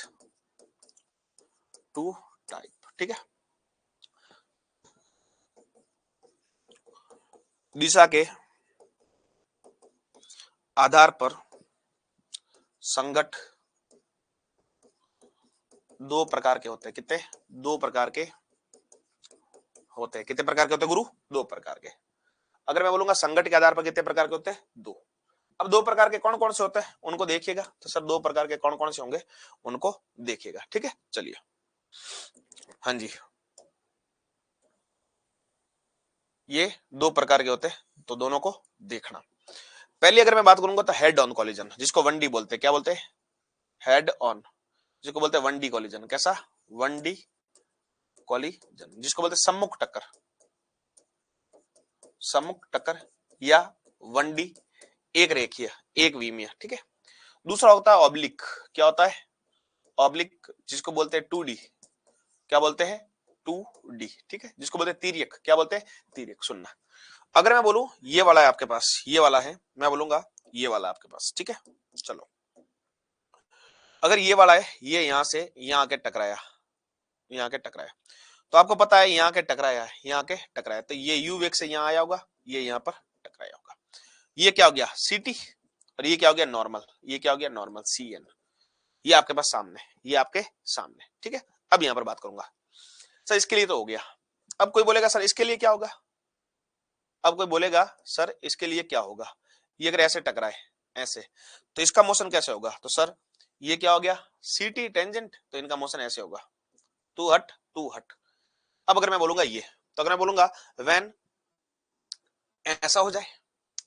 टू टाइप, ठीक है। दिशा के आधार पर संघट दो प्रकार के होते हैं। कितने, दो प्रकार के होते हैं। कितने प्रकार के होते हैं गुरु, दो प्रकार के। अगर मैं बोलूंगा संघट के आधार पर कितने प्रकार के होते हैं, दो। अब दो प्रकार के कौन कौन से होते हैं उनको देखिएगा। तो सर दो प्रकार के कौन कौन से होंगे उनको देखिएगा, ठीक है। चलिए हाँ जी, ये दो प्रकार के होते हैं तो दोनों को देखना। पहले अगर मैं बात करूंगा तो हेड ऑन कॉलिजन, जिसको 1D बोलते हैं। क्या बोलते हैं, हेड ऑन, जिसको बोलते हैं 1D कॉलिजन। कैसा, 1D कॉलिजन, जिसको बोलते हैं सम्मुख टक्कर, सम्मुख टक्कर, या 1D एक रेखीय, एक विमीय, ठीक है। दूसरा होता है ऑब्लिक। क्या होता है, ऑब्लिक, जिसको बोलते हैं 2D। क्या बोलते हैं, 2D, ठीक है। जिसको बोलते हैं तिर्यक। क्या बोलते हैं, तिर्यक। सुनना, अगर मैं बोलूं ये वाला है आपके पास, ये वाला है, मैं बोलूंगा ये वाला आपके पास, ठीक है। चलो अगर ये वाला है, ये यहां से यहां आके टकराया, यहां के टकराया, तो आपको पता है यहाँ के टकराया है, यहाँ के टकराया, तो ये यू वेग से यहाँ आया होगा, ये यहाँ पर टकराया होगा। ये क्या हो गया, सीटी, और ये क्या हो गया, नॉर्मल। ये क्या हो गया, नॉर्मल, CN। ये आपके पास सामने, ये आपके सामने, ठीक है। अब यहाँ पर बात करूंगा सर, इसके लिए तो हो गया। अब कोई बोलेगा सर इसके लिए क्या होगा, अब कोई बोलेगा सर इसके लिए क्या होगा, ये अगर ऐसे टकराए ऐसे तो इसका मोशन कैसे होगा, तो सर ये क्या हो गया सीटी टेंजेंट, तो इनका मोशन ऐसे होगा, तू हट तू हट। अब अगर मैं बोलूंगा ये, तो अगर मैं बोलूंगा व्हेन ऐसा हो जाए,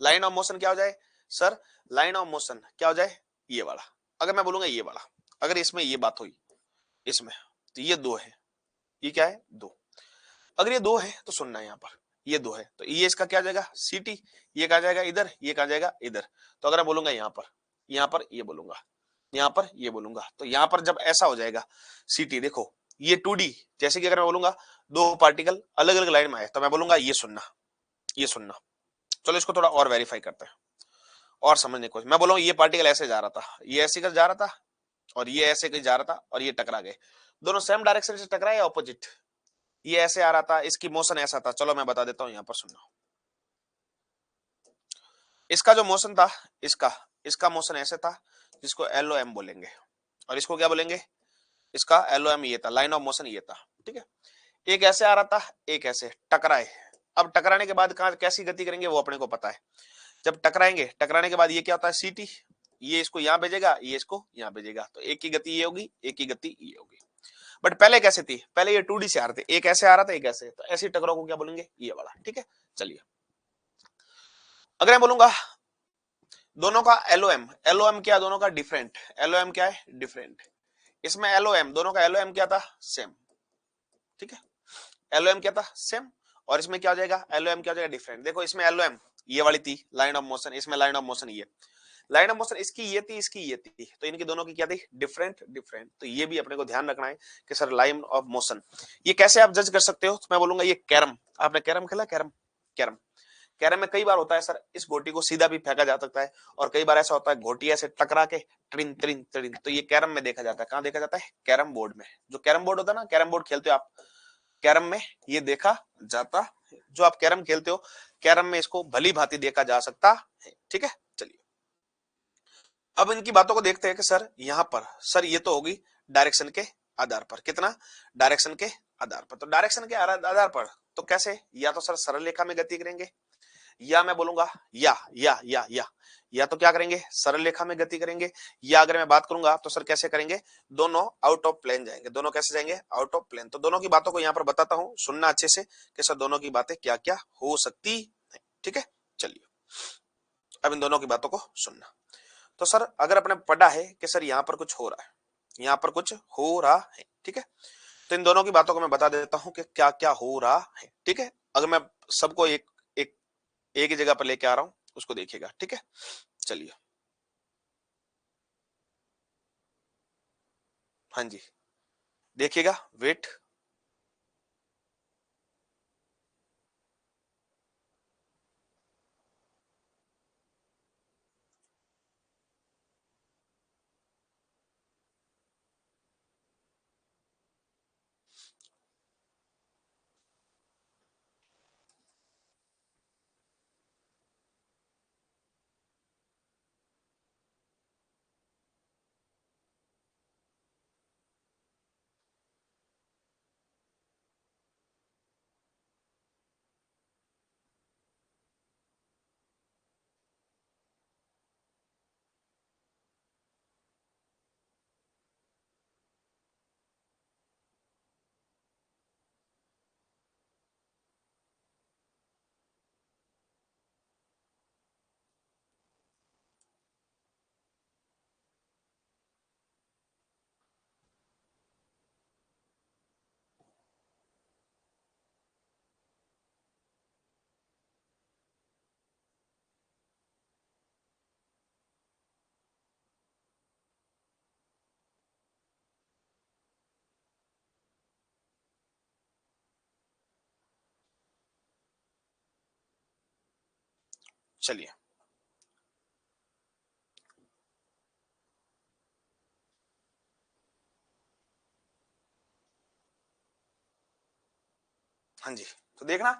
लाइन ऑफ मोशन क्या हो जाए सर, लाइन ऑफ मोशन क्या हो जाए ये वाला। अगर मैं बोलूंगा ये वाला, अगर इसमें ये बात हुई इसमें, तो ये दो है, ये क्या है दो, अगर ये दो है तो सुनना है यहाँ पर, ये दो है तो ये इसका क्या जाएगा सीटी, ये कहा जाएगा इधर, ये कहा जाएगा इधर। तो अगर मैं बोलूंगा यहाँ पर ये बोलूंगा, यहाँ पर ये बोलूंगा, तो यहाँ पर जब ऐसा हो जाएगा सीटी, देखो ये 2D, जैसे कि अगर मैं बोलूंगा दो पार्टिकल अलग अलग लाइन में आए तो मैं बोलूंगा ये सुनना, ये सुनना। चलो इसको थोड़ा और वेरीफाई करते हैं और समझने की कोशिश। मैं बोलूंगा ये पार्टिकल ऐसे जा रहा था, ये ऐसे कर जा रहा था, और ये ऐसे कहीं जा रहा था, और ये टकरा गए, दोनों सेम डायरेक्शन से टकराए या ऑपोजिट, ये ऐसे आ रहा था, इसकी मोशन ऐसा था। चलो मैं बता देता हूं, यहां पर सुनो, इसका जो मोशन था, इसका इसका मोशन ऐसे था, जिसको LOM बोलेंगे, और इसको क्या बोलेंगे, इसका LOM ये था, लाइन ऑफ मोशन ये था, ठीक है। एक ऐसे आ रहा था, एक ऐसे टकराए। अब टकराने के बाद कहां कैसी गति करेंगे वो अपने को पता है, जब टकराएंगे, टकराने के बाद ये क्या होता है सीटी, ये इसको यहां भेजेगा, ये इसको यहां भेजेगा, तो एक की गति ये होगी, एक की गति ये होगी। बट पहले कैसे थी, पहले ये 2D से आ रहे थे, एक ऐसे आ रहा था एक ऐसे, तो ऐसी टकराव को क्या बोलेंगे ये वाला, ठीक है। चलिए अगर मैं बोलूंगा दोनों का LOM, LOM क्या, दोनों का डिफरेंट, LOM क्या है डिफरेंट, इसमें LOM दोनों का LOM क्या था सेम, ठीक है, LOM क्या था सेम, और इसमें क्या हो जाएगा LOM क्या हो जाएगा डिफरेंट। देखो इसमें LOM ये वाली थी लाइन ऑफ मोशन, इसमें लाइन ऑफ मोशन ये, लाइन ऑफ मोशन इसकी ये थी इसकी ये थी, तो इनकी दोनों की क्या थी डिफरेंट डिफरेंट। तो ये भी अपने को ध्यान रखना है कि सर लाइन ऑफ मोशन ये कैसे आप जज कर सकते हो, तो मैं बोलूंगा ये कैरम, आपने कैरम खेला, कैरम कैरम कैरम में कई बार होता है सर इस गोटी को सीधा भी फेंका जा सकता है, और कई बार ऐसा होता है गोटी ऐसे टकरा के ट्रिन ट्रिन ट्रिन, तो ये कैरम में देखा जाता है, कहां देखा जाता है कैरम बोर्ड में, जो कैरम बोर्ड होता है ना, कैरम बोर्ड खेलते हो आप, कैरम में ये देखा जाता है, जो आप कैरम खेलते हो कैरम में इसको भली भांति देखा जा सकता है, ठीक है। चलिए अब इनकी बातों को देखते हैं कि सर यहां पर सर ये तो होगी डायरेक्शन के आधार पर, कितना डायरेक्शन के आधार पर, तो डायरेक्शन के आधार पर तो कैसे, या तो सर सरल रेखा में गति करेंगे, या मैं बोलूंगा या तो क्या करेंगे सरल रेखा में गति करेंगे, या अगर मैं बात करूंगा तो सर कैसे करेंगे, दोनों आउट ऑफ प्लेन जाएंगे, दोनों कैसे जाएंगे आउट ऑफ प्लेन। तो दोनों की बातों को यहां पर बताता हूं, सुनना अच्छे से कि सर दोनों की बातें क्या क्या हो सकती है, ठीक है। चलिए अब इन दोनों की बातों को सुनना। तो सर अगर अपने पढ़ा है कि सर यहां पर कुछ हो रहा है, यहां पर कुछ हो रहा है, ठीक है, तो इन दोनों की बातों को मैं बता देता हूं कि क्या क्या हो रहा है, ठीक है। अगर मैं सबको एक एक एक ही जगह पर लेके आ रहा हूं, उसको देखिएगा, ठीक है। चलिए हाँ जी देखिएगा, वेट, चलिए हाँ जी, तो देखना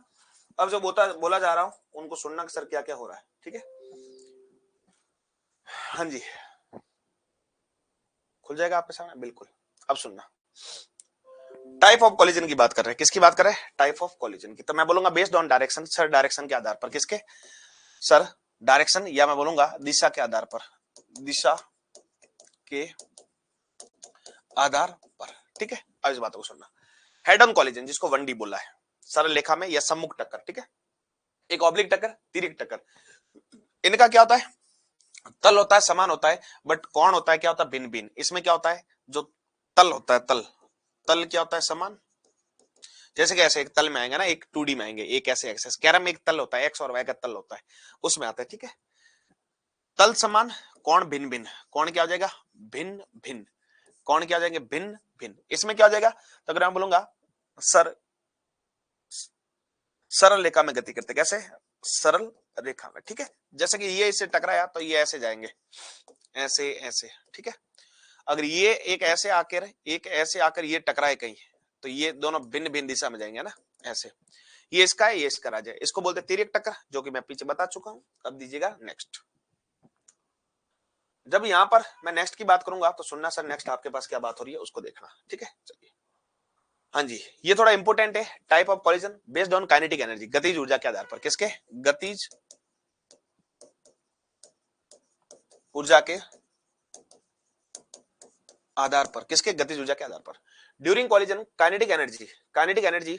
अब जो बोला जा रहा हूं उनको सुनना कि सर क्या क्या हो रहा है, ठीक है। हाँ जी खुल जाएगा आपके सामने, बिल्कुल। अब सुनना, टाइप ऑफ कॉलिजन की बात कर रहे हैं, किसकी बात कर रहे हैं, टाइप ऑफ कॉलिजन की। तो मैं बोलूंगा based on direction, sir direction के आधार पर, किसके सर, डायरेक्शन, या मैं बोलूंगा दिशा के आधार पर, दिशा के आधार पर, ठीक है। अब इस बातों को सुनना, हेड ऑन कॉलिजन जिसको 1D बोला है सरल रेखा में या सम्मुख टक्कर, ठीक है, एक ऑब्लिक टक्कर, तिर्यक टक्कर, इनका क्या होता है, तल होता है समान होता है, बट कौन होता है क्या होता है भिन्न भिन्न। इसमें क्या होता है, जो तल होता है, तल तल क्या होता है समान, जैसे कि ऐसे एक तल में आएंगे ना, एक 2D में आएंगे, एक ऐसे एक्सेस कैरम में एक तल होता है, एक्स और वाई का तल होता है, उसमें आता है, ठीक है। तल समान, कौन भिन्न भिन्न, कौन क्या हो जाएगा भिन्न भिन्न, कौन क्या हो जाएंगे भिन्न भिन्न। इसमें क्या हो जाएगा, तो अगर मैं बोलूंगा सर सरल रेखा में गति करते, कैसे सरल रेखा में, ठीक है। जैसे कि ये इससे टकराया तो ये ऐसे जाएंगे, ऐसे ऐसे, ठीक है। अगर ये एक ऐसे आकर ये टकराए कहीं, तो ये दोनों भिन्न भिन्न दिशा में जाएंगे ना, ऐसे। ये इसका है, ये इसका राज है, इसको बोलते हैं तिर्यक टक्कर, जो कि मैं पीछे बता चुका हूं। अब दीजिएगा नेक्स्ट। जब यहां पर मैं नेक्स्ट की बात करूंगा तो सुनना सर, नेक्स्ट आपके पास क्या बात हो रही है उसको देखना, ठीक है। चलिए, हाँ जी, ये थोड़ा इंपोर्टेंट है। Type of collision based on kinetic energy, गतिज ऊर्जा के आधार पर, किसके गतिज ऊर्जा के आधार पर, किसके गतिज ऊर्जा के आधार पर। During collision kinetic energy, kinetic energy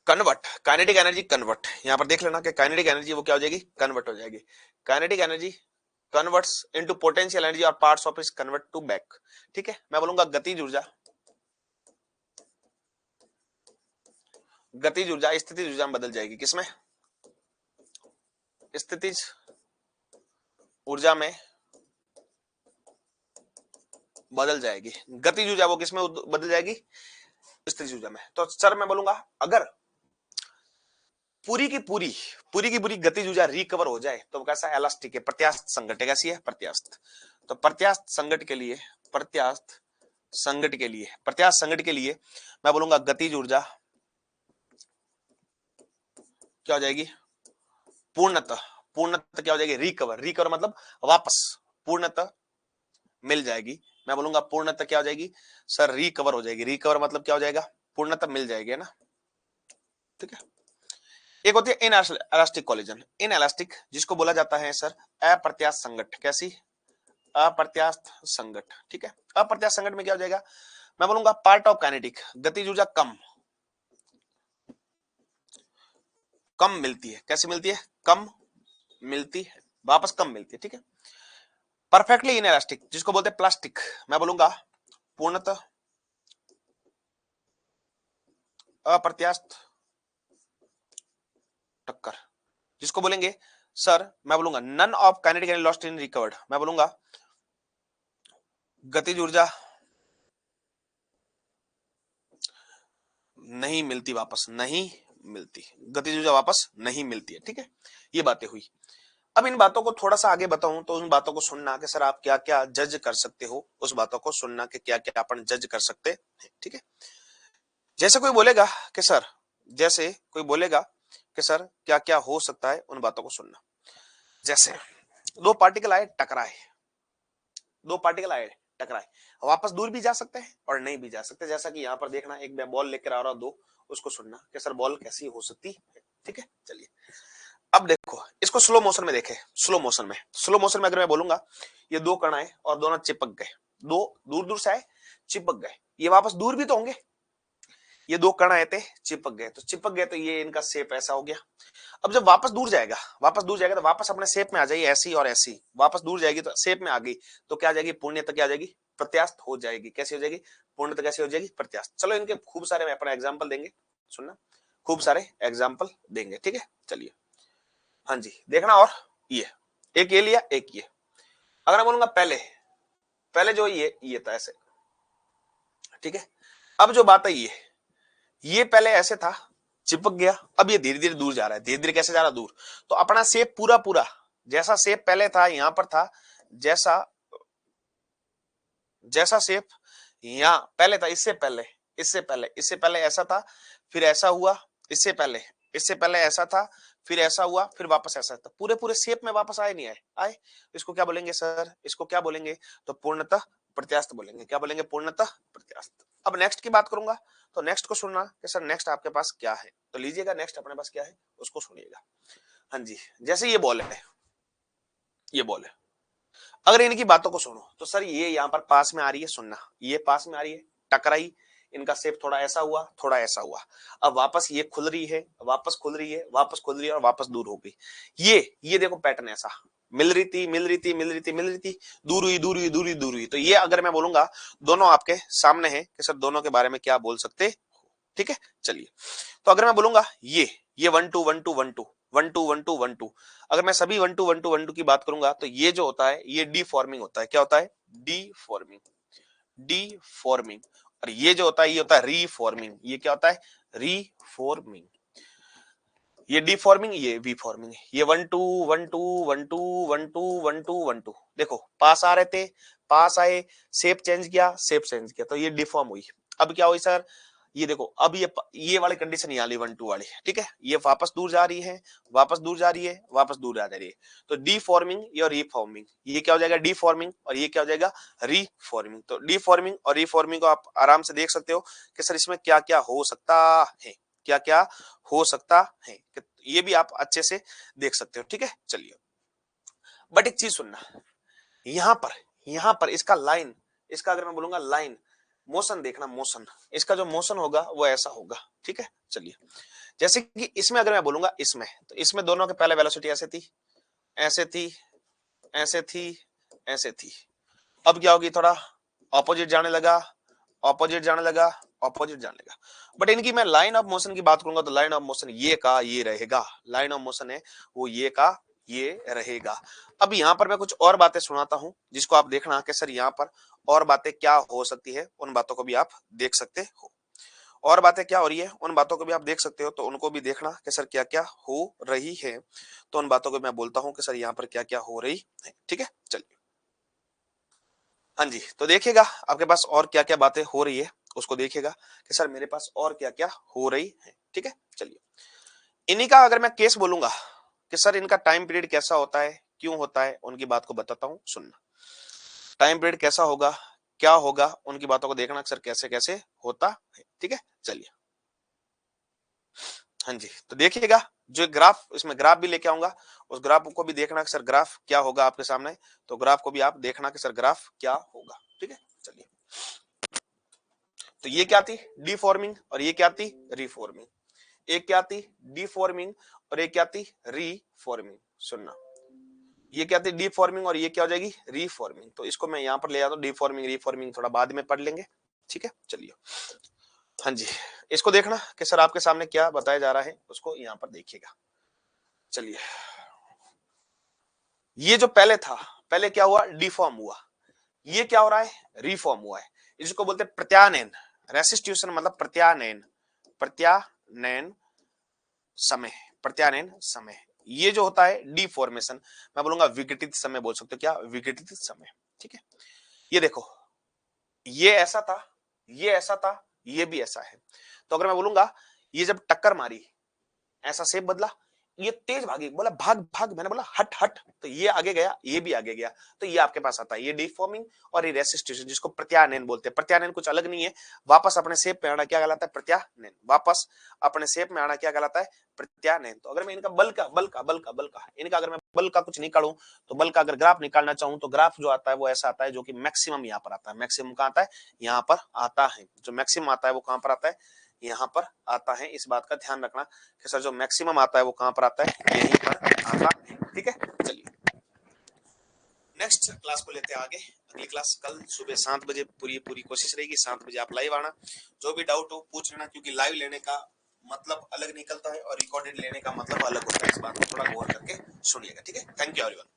convert, kinetic energy convert, यहां पर देख लेना कि काइनेटिक एनर्जी वो क्या हो जाएगी, कन्वर्ट हो जाएगी। Kinetic energy converts into potential energy और parts of it convert to back, ठीक है। मैं बोलूंगा गतिज ऊर्जा, गतिज ऊर्जा स्थितिज ऊर्जा में बदल जाएगी, किसमें स्थितिज ऊर्जा में बदल जाएगी, गतिज ऊर्जा वो किसमें बदल जाएगी, स्थितिज ऊर्जा में। तो सर मैं बोलूंगा अगर पूरी की पूरी गतिज ऊर्जा रिकवर हो जाए तो कैसा एलास्टिक है, प्रत्यास्थ संघट, कैसी है प्रत्यास्थ। तो प्रत्यास्थ संघट के लिए, प्रत्यास्थ संघट के लिए, प्रत्यास्थ संघट के लिए मैं बोलूंगा गतिज ऊर्जा क्या हो जाएगी, पूर्णतः, पूर्णतः क्या हो जाएगी, रिकवर, रिकवर मतलब वापस, पूर्णतः मिल जाएगी। मैं बोलूंगा पूर्णतः क्या हो जाएगी सर, रिकवर हो जाएगी। रिकवर मतलब क्या हो जाएगा, पूर्णतः मिल जाएगी, है ना, ठीक है। एक होती है इनएलास्टिक कॉलिजन, इनएलास्टिक जिसको बोला जाता है सर अप्रत्यास्थ संघट, कैसी अप्रत्यास्थ संघट, ठीक है। अप्रत्यास्थ संघट में क्या हो जाएगा, मैं बोलूंगा पार्ट ऑफ काइनेटिक, गतिज ऊर्जा कम कम मिलती है, कैसी मिलती है, कम मिलती है, वापस कम मिलती है, ठीक है। परफेक्टली इनएलास्टिक जिसको बोलते हैं प्लास्टिक, मैं बोलूंगा पूर्णतः अप्रत्यास्थ टक्कर, जिसको बोलेंगे सर मैं बोलूंगा none of kinetic energy lost in recovered, मैं बोलूंगा गतिज ऊर्जा नहीं मिलती, वापस नहीं मिलती, गतिज ऊर्जा वापस नहीं मिलती है, ठीक है। ये बातें हुई। अब इन बातों को थोड़ा सा आगे बताऊं तो उन बातों को सुनना कि सर आप क्या क्या जज कर सकते हो, उस बातों को सुनना कि क्या क्या अपन जज कर सकते हैं, ठीक है। जैसे कोई बोलेगा कि सर, जैसे कोई बोलेगा कि सर क्या क्या हो सकता है, उन बातों को सुनना। जैसे दो पार्टिकल आए टकराए, दो पार्टिकल आए टकराए, वापस दूर भी जा सकते हैं और नहीं भी जा सकते। जैसा कि यहाँ पर देखना, एक मैं बॉल लेकर आ रहा हूं दो, उसको सुनना कि सर बॉल कैसी हो सकती है, ठीक है। चलिए अब देखो इसको स्लो मोशन में देखे, स्लो मोशन में, स्लो मोशन में अगर मैं बोलूंगा ये दो कण आए और दोनों चिपक गए, दो दूर दूर से आए चिपक गए, ये वापस दूर भी तो होंगे, ये दो कण आए थे चिपक गए, तो चिपक गए तो ये इनका शेप ऐसा हो गया। अब जब वापस दूर जाएगा, वापस दूर जाएगा तो वापस अपने शेप में आ जाएगी, ऐसी और ऐसी वापस दूर जाएगी तो शेप में आ गई, तो क्या आ जाएगी पूर्णतः, क्या आ जाएगी प्रत्यास्थ हो जाएगी, कैसी हो जाएगी पूर्णतः, कैसी हो जाएगी प्रत्यास्थ। चलो इनके खूब सारे मैं अपना एग्जाम्पल देंगे, सुनना खूब सारे एग्जाम्पल देंगे, ठीक है। चलिए हाँ जी देखना, और ये एक ये लिया एक ये, अगर मैं बोलूंगा पहले, पहले जो ये था ऐसे, ठीक है। अब जो बात है ये पहले ऐसे था चिपक गया, अब ये धीरे धीरे दूर जा रहा है, धीरे धीरे कैसे जा रहा है दूर, तो अपना शेप पूरा पूरा जैसा शेप पहले था यहां पर था, जैसा जैसा शेप यहां पहले था, इससे पहले इससे पहले इससे पहले ऐसा था, फिर ऐसा हुआ, इससे पहले ऐसा था, फिर ऐसा हुआ, फिर वापस ऐसा, तो पूरे पूरे शेप में वापस आए नहीं आए, आए, इसको क्या बोलेंगे सर, इसको क्या बोलेंगे, तो पूर्णतः प्रत्यास्थ बोलेंगे, क्या बोलेंगे, पूर्णतः प्रत्यास्थ। अब नेक्स्ट की बात करूंगा, तो नेक्स्ट को सुनना कि सर नेक्स्ट आपके पास क्या है, तो लीजिएगा नेक्स्ट अपने पास क्या है उसको सुनिएगा। हाँ जी, जैसे ये बॉल है, ये बॉल है, अगर इनकी बातों को सुनो तो सर ये यहाँ पर पास में आ रही है, सुनना, ये पास में आ रही है, टकराई, इनका शेप थोड़ा ऐसा हुआ, थोड़ा ऐसा हुआ, अब वापस ये खुल रही है, वापस खुल रही है, वापस खुल रही है और वापस दूर हो गई। ये देखो पैटर्न ऐसा, मिल रही थी, मिल रही थी, मिल रही थी, मिल रही थी, दूर हुई, दूर हुई, दूर हुई, दूर हुई। तो ये अगर मैं बोलूंगा दोनों आपके सामने है कि सर दोनों के बारे में क्या बोल सकते हो, ठीक है। चलिए, तो अगर मैं बोलूंगा ये 1 2 1 2 1 2 1 2 1 2 1 2, अगर मैं सभी 1 2 1 2 1 2 की बात करूंगा तो ये जो होता है ये डीफॉर्मिंग होता है, क्या होता है, डीफॉर्मिंग, डीफॉर्मिंग। और ये जो होता है ये होता है रीफॉर्मिंग, ये क्या होता है, रीफॉर्मिंग। ये डीफॉर्मिंग, ये वी फॉर्मिंग, ये 1 2 1 2 1 2 1 2 1 2 1 2, देखो पास आ रहे थे, पास आए, शेप चेंज किया, शेप चेंज किया, तो ये डिफॉर्म हुई। अब क्या हुई सर, ये देखो अब ये वाली कंडीशन नहीं आ रही 1 2 वाली, ठीक है, ये वापस दूर जा रही है, वापस दूर जा रही है, वापस दूर जा रही है, तो डीफॉर्मिंग या रीफॉर्मिंग, ये क्या हो जाएगा डीफॉर्मिंग और ये क्या हो जाएगा रीफॉर्मिंग। तो डीफॉर्मिंग और रीफॉर्मिंग को आप आराम से देख सकते हो कि सर इसमें क्या क्या हो सकता है, क्या क्या हो सकता है, ये भी आप अच्छे से देख सकते हो, ठीक है। चलिए, बट एक चीज सुनना, यहां पर इसका लाइन, इसका अगर मैं बोलूंगा लाइन मोशन देखना, मोशन, इसका जो मोशन होगा वो ऐसा होगा, ठीक है। चलिए, जैसे कि इसमें अगर मैं बोलूंगा इसमें, तो इसमें दोनों के पहले वेलोसिटी ऐसे थी, ऐसे थी, ऐसे थी, ऐसे थी, अब क्या होगी, थोड़ा ऑपोजिट जाने लगा, ऑपोजिट जाने लगा, ऑपोजिट जाने लगा। बट इनकी मैं लाइन ऑफ मोशन की बात करूंगा तो लाइन ऑफ मोशन ये का ये रहेगा, लाइन ऑफ मोशन है वो ये का ये रहेगा। अब यहां पर मैं कुछ और बातें सुनाता हूं जिसको आप देखना कि सर यहां पर और बातें क्या हो सकती है, उन बातों को भी आप देख सकते हो, और बातें क्या हो रही है उन बातों को भी आप देख सकते हो, तो उनको भी देखना कि सर क्या क्या हो रही है, तो उन बातों को मैं बोलता हूं कि सर यहाँ पर क्या क्या हो रही है, ठीक है। चलिए, हाँ जी, तो देखिएगा आपके पास और क्या क्या बातें हो रही है, उसको देखिएगा कि सर मेरे पास और क्या क्या हो रही है, ठीक है। चलिए, इन्हीं का अगर मैं केस बोलूंगा कि सर इनका टाइम पीरियड कैसा होता है, क्यों होता है, उनकी बात को बताता हूं, सुनना। टाइम पीरियड कैसा होगा, क्या होगा, उनकी बातों को देखना सर कैसे कैसे होता है, ठीक है। चलिए, हाँ जी, तो देखिएगा जो ग्राफ, इसमें ग्राफ भी लेके आऊंगा, उस ग्राफ को भी देखना कि सर ग्राफ क्या होगा आपके सामने, तो ग्राफ को भी आप देखना कि सर ग्राफ क्या होगा, ठीक है। चलिए, तो ये क्या थी डीफॉर्मिंग और ये क्या थी रीफॉर्मिंग, एक क्या थी डीफॉर्मिंग और एक क्या थी रीफॉर्मिंग, सुनना, ये क्या थी डीफॉर्मिंग और ये क्या हो जाएगी रीफॉर्मिंग, तो इसको मैं यहां पर ले आता हूं, डीफॉर्मिंग रीफॉर्मिंग थोड़ा बाद में पढ़ लेंगे, ठीक है। चलिए, हाँ जी, इसको देखना कि सर आपके सामने क्या बताया जा रहा है, उसको यहां पर देखिएगा। चलिए, ये जो पहले था, पहले क्या हुआ डिफॉर्म हुआ, ये क्या हो रहा है रिफॉर्म हुआ है, इसको बोलते हैं प्रत्यानयन, रेसिस्ट्यूशन मतलब प्रत्यानयन, प्रत्यानयन समय, प्रत्यानयन समय, ये जो होता है डिफॉर्मेशन, मैं बोलूंगा विघटित समय बोल सकते हो, क्या विघटित समय, ठीक है। ये देखो, ये ऐसा था, ये ऐसा था, ये भी ऐसा है, तो अगर मैं बोलूंगा ये जब टक्कर मारी ऐसा शेप बदला, ये तेज भागी, बोला भाग भाग, मैंने बोला हट हट, तो ये आगे गया, ये भी आगे गया, तो ये आपके पास आता है, ये डिफॉर्मिंग और ये रेसिस्टेशन, जिसको प्रत्यानयन बोलते हैं। प्रत्यानयन कुछ अलग नहीं है, वापस अपने शेप में आना क्या कहलाता है प्रत्यानयन, वापस अपने शेप में आना क्या कहलाता है प्रत्यानयन। तो अगर मैं इनका बल का इनका अगर मैं बल का कुछ निकालूं, तो बल का अगर ग्राफ निकालना चाहूं तो ग्राफ जो आता है वो ऐसा आता है जो कि मैक्सिमम यहाँ पर आता है, मैक्सिमम कहाँ आता है यहाँ पर आता है, जो मैक्सिमम आता है वो कहां पर आता है यहाँ पर आता है, इस बात का ध्यान रखना कि सर जो मैक्सिमम आता है वो कहां पर आता है यहीं पर आता है, ठीक है। चलिए, नेक्स्ट क्लास को लेते हैं आगे, अगली क्लास कल सुबह 7 बजे, पूरी कोशिश रहेगी 7 बजे आप लाइव आना, जो भी डाउट हो पूछ लेना, क्योंकि लाइव लेने का मतलब अलग निकलता है और रिकॉर्डेड लेने का मतलब अलग होता है, इस बात को थोड़ा गौर करके सुनिएगा, ठीक है। Thank you everyone.